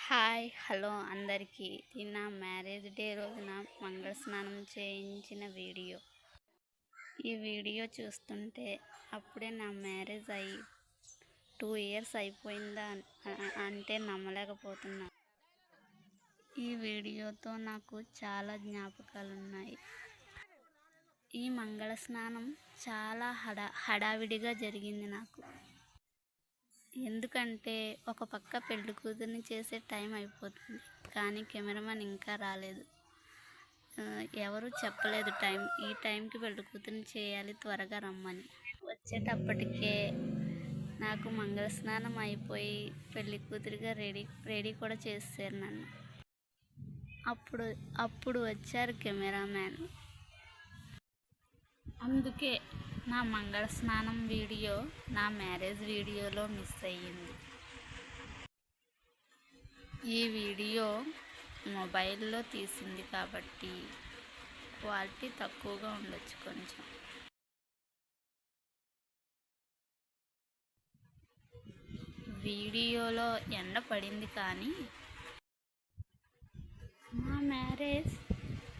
Hi hello అందరికీ. ఇది నా మ్యారేజ్ డే రోజున మంగళ స్నానం చేయించిన వీడియో. ఈ వీడియో చూస్తుంటే అప్పుడే నా మ్యారేజ్ అయ్యి 2 ఇయర్స్ అయిపోయిందా అంటే నమ్మలేకపోతున్నా. ఈ వీడియోతో నాకు చాలా జ్ఞాపకాలున్నాయి. ఈ మంగళ స్నానం చాలా హడావిడిగా జరిగింది నాకు. ఎందుకంటే ఒక పక్క పెళ్లి కూతుర్ని చేసే టైం అయిపోతుంది, కానీ కెమెరామెన్ ఇంకా రాలేదు. ఎవరు చెప్పలేదు ఈ టైంకి పెళ్లి కూతుర్ని చేయాలి, త్వరగా రమ్మని. వచ్చేటప్పటికే నాకు మంగళ స్నానం అయిపోయి పెళ్లి కూతురిగా రెడీ కూడా చేశారు నన్ను. అప్పుడు వచ్చారు కెమెరామ్యాన్. అందుకే నా మంగళ స్నానం వీడియో నా మ్యారేజ్ వీడియోలో మిస్ అయ్యింది. ఈ వీడియో మొబైల్లో తీసింది కాబట్టి క్వాలిటీ తక్కువగా ఉండొచ్చు కొంచెం. వీడియోలో ఎండ పడింది, కానీ మా మ్యారేజ్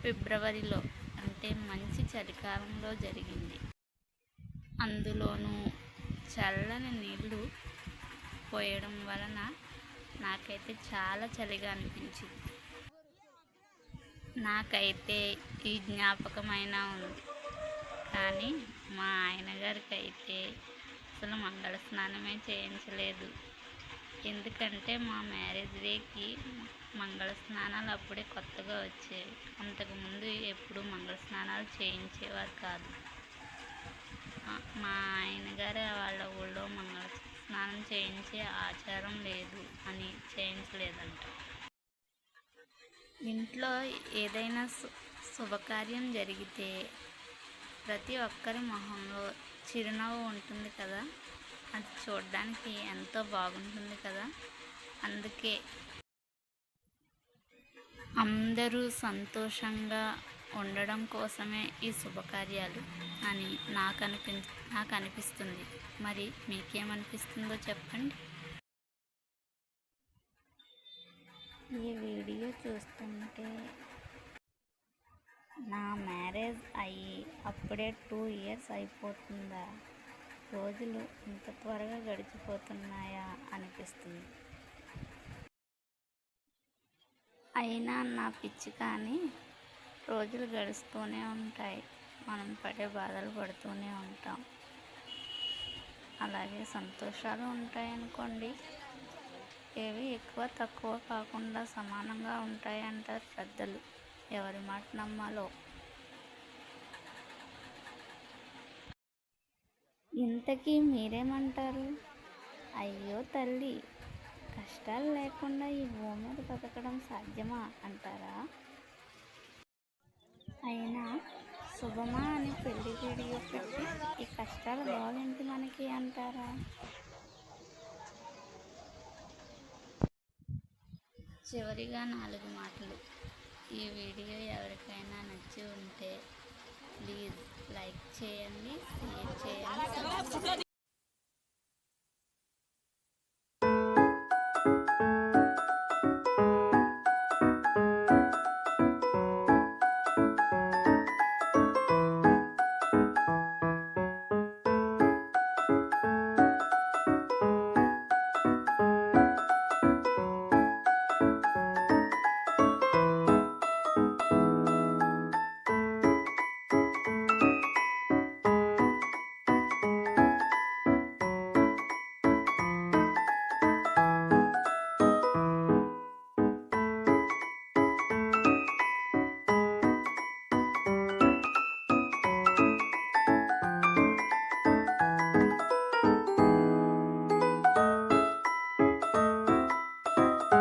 ఫిబ్రవరిలో, అంటే మంచి చలికాలంలో జరిగింది. అందులోనూ చల్లని నీళ్ళు పోయడం వలన నాకైతే చాలా చలిగా అనిపించింది. నాకైతే ఈ జ్ఞాపకమైనా ఉంది, కానీ మా ఆయన గారికి అయితే అసలు మంగళ స్నానమే చేయించలేదు. ఎందుకంటే మా మ్యారేజ్ డేకి మంగళ స్నానాలు అప్పుడే కొత్తగా వచ్చేవి. అంతకుముందు ఎప్పుడు మంగళ స్నానాలు చేయించేవారు కాదు. మా ఆయన గారు వాళ్ళ ఊళ్ళో మంగళ స్నానం చేయించే ఆచారం లేదు అని చేయించలేదంట. ఇంట్లో ఏదైనా శుభకార్యం జరిగితే ప్రతి ఒక్కరి మొహంలో చిరునవ్వు ఉంటుంది కదా, అది చూడడానికి ఎంతో బాగుంటుంది కదా. అందుకే అందరూ సంతోషంగా ఉండడం కోసమే ఈ శుభకార్యాలు అని నాకు అనిపిస్తుంది. మరి మీకేమనిపిస్తుందో చెప్పండి. ఈ వీడియో చూస్తుంటే నా మ్యారేజ్ అయ్యి అప్పుడే 2 ఇయర్స్ అయిపోతుందా, రోజులు ఇంత త్వరగా గడిచిపోతున్నాయా అనిపిస్తుంది. అయినా నా పిచ్చి, కానీ రోజులు గడుస్తూనే ఉంటాయి, మనం పడే బాధలు పడుతూనే ఉంటాం. అలాగే సంతోషాలు ఉంటాయి అనుకోండి. ఏవి ఎక్కువ తక్కువ కాకుండా సమానంగా ఉంటాయి అంటారు పెద్దలు. ఎవరి మాట నమ్మాలో. ఇంతకీ మీరేమంటారు? అయ్యో తల్లి, కష్టాలు లేకుండా ఈ భూమి మీద బతకడం సాధ్యమా అంటారా? అయినా శుభమా అని పెళ్లి వీడియో పెట్టి ఈ కష్టాల గోలేంటి మనకి అంటారా? చివరిగా 4 మాటలు. ఈ వీడియో ఎవరికైనా నచ్చి ఉంటే ప్లీజ్ లైక్ చేయండి, షేర్ చేయండి.